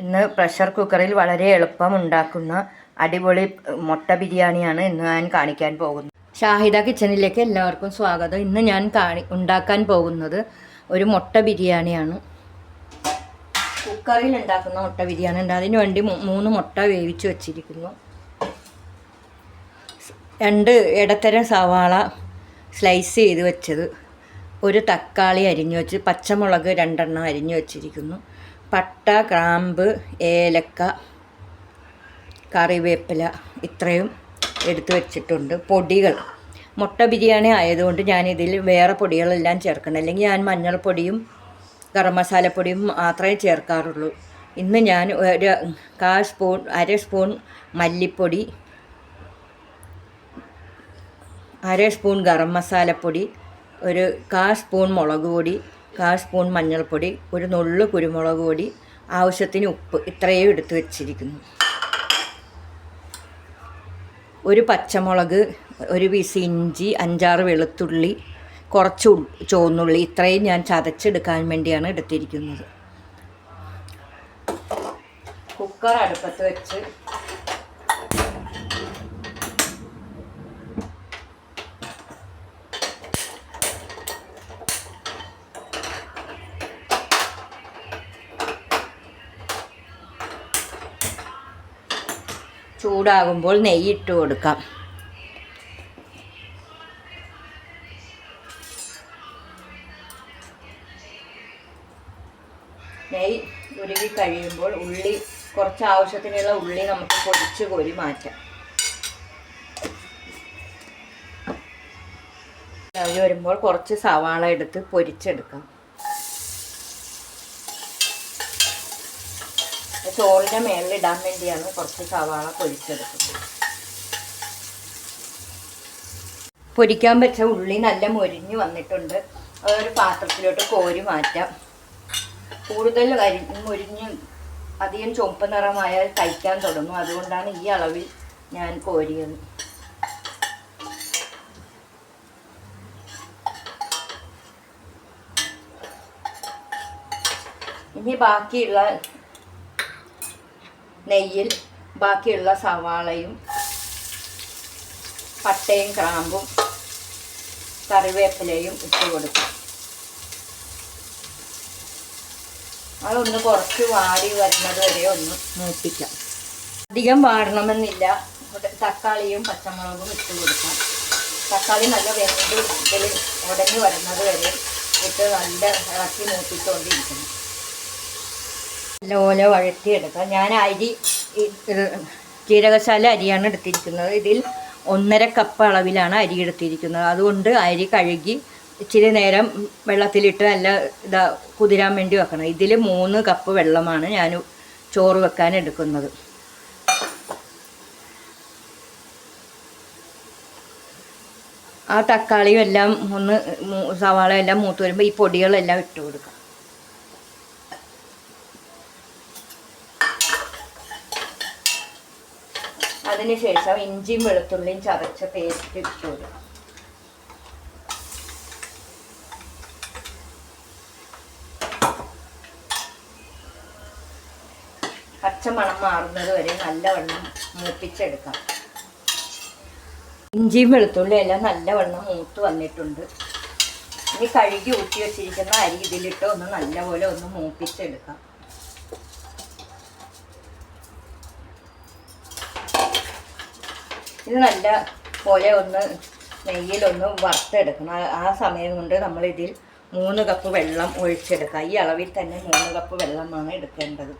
ഇന്ന് പ്രഷർ കുക്കറിൽ വളരെ എളുപ്പം ഉണ്ടാക്കുന്ന അടിപൊളി മുട്ട ബിരിയാണിയാണ് ഇന്ന് ഞാൻ കാണിക്കാൻ പോകുന്നത്. ഷാഹിദ കിച്ചണിലേക്ക് എല്ലാവർക്കും സ്വാഗതം. ഇന്ന് ഞാൻ ഉണ്ടാക്കാൻ പോകുന്നത് ഒരു മുട്ട ബിരിയാണിയാണ്. കുക്കറിൽ ഉണ്ടാക്കുന്ന മുട്ട ബിരിയാണി ഉണ്ട്. അതിന് വേണ്ടി 3 മുട്ട വേവിച്ച് വെച്ചിരിക്കുന്നു. 2 ഇടത്തരം സവാള സ്ലൈസ് ചെയ്ത് വെച്ചത്, ഒരു തക്കാളി അരിഞ്ഞു വെച്ച്, പച്ചമുളക് 2 എണ്ണം അരിഞ്ഞു വെച്ചിരിക്കുന്നു, പട്ട, ഗ്രാമ്പ്, ഏലക്ക, കറിവേപ്പില ഇത്രയും എടുത്തു വെച്ചിട്ടുണ്ട്. പൊടികൾ, മുട്ട ബിരിയാണി ആയതുകൊണ്ട് ഞാനിതിൽ വേറെ പൊടികളെല്ലാം ചേർക്കണം. അല്ലെങ്കിൽ ഞാൻ മഞ്ഞൾപ്പൊടിയും ഗരം മസാലപ്പൊടിയും മാത്രമേ ചേർക്കാറുള്ളൂ. ഇന്ന് ഞാൻ ഒരു അര സ്പൂൺ മല്ലിപ്പൊടി, അര സ്പൂൺ ഗരം മസാലപ്പൊടി, ഒരു 1/4 സ്പൂൺ മുളക് പൊടി, 1/4 സ്പൂൺ മഞ്ഞൾപ്പൊടി, ഒരു നുള്ളു കുരുമുളക് പൊടി, ആവശ്യത്തിന് ഉപ്പ് ഇത്രയും എടുത്ത് വെച്ചിരിക്കുന്നു. ഒരു പച്ചമുളക്, ഒരു പീസ് ഇഞ്ചി, 5-6 വെളുത്തുള്ളി, കുറച്ച് ചുവന്നുള്ളി ഇത്രയും ഞാൻ ചതച്ചെടുക്കാൻ വേണ്ടിയാണ് എടുത്തിരിക്കുന്നത്. കുക്കർ അടുപ്പത്ത് വെച്ച് ചൂടാകുമ്പോൾ നെയ്യിട്ട് കൊടുക്കാം. നെയ്യ് ഉരുകി കഴിയുമ്പോൾ കുറച്ച് ആവശ്യത്തിനുള്ള ഉള്ളി നമുക്ക് പൊടിച്ച് കോരി മാറ്റാം. അത് വരുമ്പോൾ കുറച്ച് സവാള എടുത്ത് പൊരിച്ചെടുക്കാം. ചോറിൻ്റെ മേളിലിടാൻ വേണ്ടിയാണ് കുറച്ച് സവാള പൊരിച്ചെടുക്കുന്നത്. പൊരിക്കാൻ വെച്ച ഉള്ളി നല്ല മൊരിഞ്ഞ് വന്നിട്ടുണ്ട്. അതൊരു പാത്രത്തിലോട്ട് കോരി മാറ്റാം. കൂടുതൽ മൊരിഞ്ഞ് അധികം ചുവപ്പ് നിറമായാൽ കഴിക്കാൻ തുടങ്ങും. അതുകൊണ്ടാണ് ഈ അളവിൽ ഞാൻ കോരിയത്. ഇനി ബാക്കിയുള്ള നെയ്യിൽ ബാക്കിയുള്ള സവാളയും പട്ടയും ഗ്രാമ്പും കറിവേപ്പിലയും ഇട്ട് കൊടുക്കും. അതൊന്ന് കുറച്ച് വാടി വരുന്നത് വരെ ഒന്ന് മൂപ്പിക്കാം. അധികം വാടണമെന്നില്ല. തക്കാളിയും പച്ചമുളകും ഇട്ട് കൊടുക്കാം. തക്കാളി നല്ല വെന്ത് ഇതിൽ ഉടഞ്ഞു വരുന്നത് വരെ ഇട്ട് നല്ല ഇളക്കി മൂപ്പിച്ചുകൊണ്ടിരിക്കണം. നല്ലപോലെ വഴറ്റിയെടുക്കാം. ഞാൻ അരി ജീരകശാല അരിയാണ് എടുത്തിരിക്കുന്നത്. ഇതിൽ 1.5 കപ്പ് അളവിലാണ് അരി എടുത്തിരിക്കുന്നത്. അതുകൊണ്ട് അരി കഴുകി ഇച്ചിരി നേരം വെള്ളത്തിലിട്ട് നല്ല കുതിരാൻ വേണ്ടി വെക്കണം. ഇതിൽ 3 കപ്പ് വെള്ളമാണ് ഞാൻ ചോറ് വെക്കാൻ എടുക്കുന്നത്. ആ തക്കാളിയും എല്ലാം സവാള എല്ലാം മൂത്ത് വരുമ്പോൾ ഈ പൊടികളെല്ലാം ഇട്ട് കൊടുക്കാം. അതിനുശേഷം ഇഞ്ചിയും വെളുത്തുള്ളിയും ചതച്ച പേസ്റ്റ് ഇട്ട് കൊടുക്കാം. പച്ചമണം മാറുന്നത് വരെ നല്ലവണ്ണം മൂപ്പിച്ചെടുക്കാം. ഇഞ്ചിയും വെളുത്തുള്ളിയും എല്ലാം നല്ലവണ്ണം മൂത്ത് വന്നിട്ടുണ്ട്. ഇനി കഴുകി ഊറ്റി വെച്ചിരിക്കുന്ന അരി ഇതിലിട്ട് നല്ലപോലെ ഒന്ന് മൂപ്പിച്ചെടുക്കാം. ഇത് നല്ല പോലെ നെയ്യിലൊന്ന് വറുത്തെടുക്കണം. ആ സമയം കൊണ്ട് നമ്മളിതിൽ 3 കപ്പ് വെള്ളം ഒഴിച്ചെടുക്കാം. ഈ അളവിൽ തന്നെ 3 കപ്പ് വെള്ളമാണ് എടുക്കേണ്ടത്.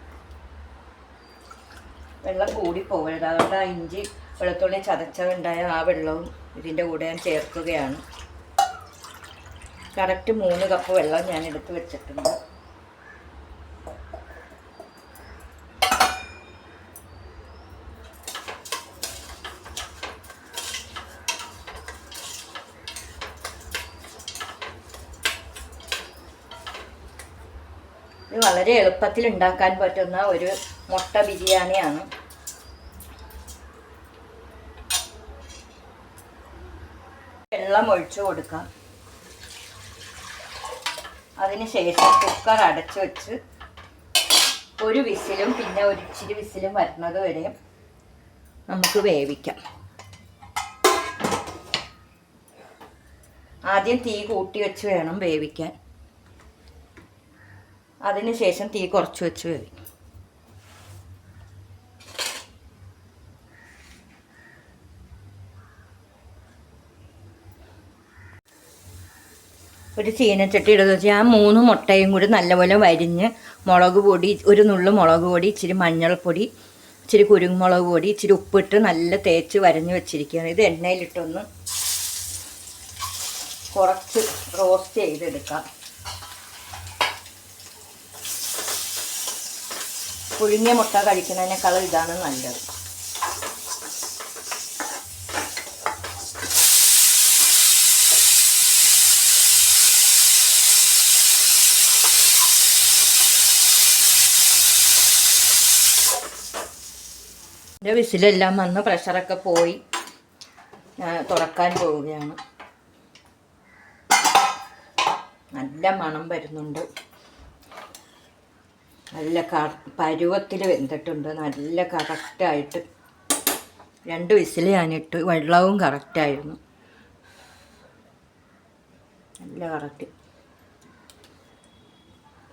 വെള്ളം കൂടി പോകരുത്. അതുകൊണ്ട് ആ ഇഞ്ചി വെളുത്തുള്ളി ചതച്ചുണ്ടായ ആ വെള്ളവും ഇതിൻ്റെ കൂടെ ഞാൻ ചേർക്കുകയാണ്. കറക്റ്റ് 3 കപ്പ് വെള്ളം ഞാൻ എടുത്ത് വെച്ചിട്ടുണ്ട്. ഇത് വളരെ എളുപ്പത്തിൽ ഉണ്ടാക്കാൻ പറ്റുന്ന ഒരു മുട്ട ബിരിയാണിയാണ്. വെള്ളം ഒഴിച്ചു കൊടുക്കാം. അതിനുശേഷം കുക്കർ അടച്ചു വെച്ച് ഒരു വിസിലും പിന്നെ ഒരു ഇച്ചിരി വിസിലും വരുന്നത് വരെ നമുക്ക് വേവിക്കാം. ആദ്യം തീ കൂട്ടി വെച്ച് വേണം വേവിക്കാൻ. അതിനുശേഷം തീ കുറച്ച് വെച്ച് വേവിക്കും. ഒരു ചീനച്ചട്ടി ഇടുന്നത് വെച്ചാൽ ആ 3 മുട്ടയും കൂടി നല്ലപോലെ വരിഞ്ഞ് മുളക് പൊടി, ഒരു നുള്ളു മുളക് പൊടി, ഇച്ചിരി മഞ്ഞൾപ്പൊടി, ഇച്ചിരി കുരുമുളക് പൊടി, ഇച്ചിരി ഉപ്പിട്ട് നല്ല തേച്ച് വരഞ്ഞ് വെച്ചിരിക്കുകയാണ്. ഇത് എണ്ണയിലിട്ടൊന്ന് കുറച്ച് റോസ്റ്റ് ചെയ്തെടുക്കാം. പുഴുങ്ങിയ മുട്ട കഴിക്കുന്നതിനേക്കാളും ഇതാണ് നല്ലത്. എൻ്റെ വിസിലെല്ലാം വന്ന് പ്രഷറൊക്കെ പോയി തുറക്കാൻ പോവുകയാണ്. നല്ല മണം വരുന്നുണ്ട്. നല്ല പരുവത്തിൽ വെന്തിട്ടുണ്ട്. നല്ല കറക്റ്റായിട്ട് 2 വിസിൽ ഞാനിട്ട്. വെള്ളവും കറക്റ്റായിരുന്നു. നല്ല കറക്റ്റ്.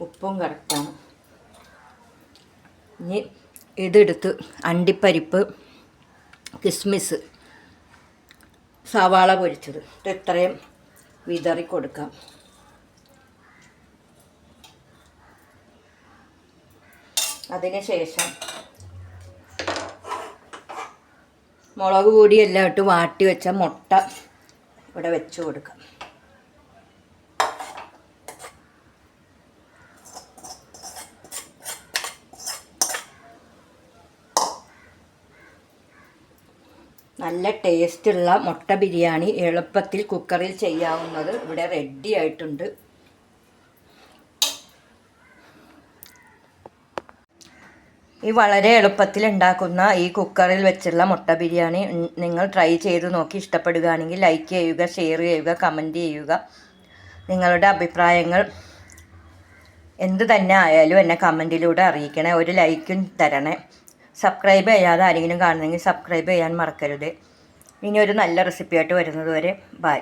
ഉപ്പും കറക്റ്റാണ്. ഇനി ഇതെടുത്ത് അണ്ടിപ്പരിപ്പ്, കിസ്മിസ്, സവാള പൊരിച്ചത് ഇത്രയും വിതറി കൊടുക്കാം. അതിനുശേഷം മുളക് പൊടിയെല്ലാം ഇട്ട് വാട്ടി വെച്ച മുട്ട ഇവിടെ വെച്ച് കൊടുക്കാം. നല്ല ടേസ്റ്റുള്ള മുട്ട ബിരിയാണി എളുപ്പത്തിൽ കുക്കറിൽ ചെയ്യാവുന്നത് ഇവിടെ റെഡി ആയിട്ടുണ്ട്. ഈ വളരെ എളുപ്പത്തിൽ ഉണ്ടാക്കുന്ന ഈ കുക്കറിൽ വെച്ചുള്ള മുട്ട ബിരിയാണി നിങ്ങൾ ട്രൈ ചെയ്ത് നോക്കി ഇഷ്ടപ്പെടുകയാണെങ്കിൽ ലൈക്ക് ചെയ്യുക, ഷെയർ ചെയ്യുക, കമൻറ്റ് ചെയ്യുക. നിങ്ങളുടെ അഭിപ്രായങ്ങൾ എന്ത് തന്നെ ആയാലും എന്നെ കമൻറ്റിലൂടെ അറിയിക്കണേ. ഒരു ലൈക്കും തരണേ. സബ്സ്ക്രൈബ് ചെയ്യാതെ ആരെങ്കിലും കാണുന്നെങ്കിൽ സബ്സ്ക്രൈബ് ചെയ്യാൻ മറക്കരുത്. ഇനി ഒരു നല്ല റെസിപ്പിയായിട്ട് വരുന്നത് വരെ ബൈ.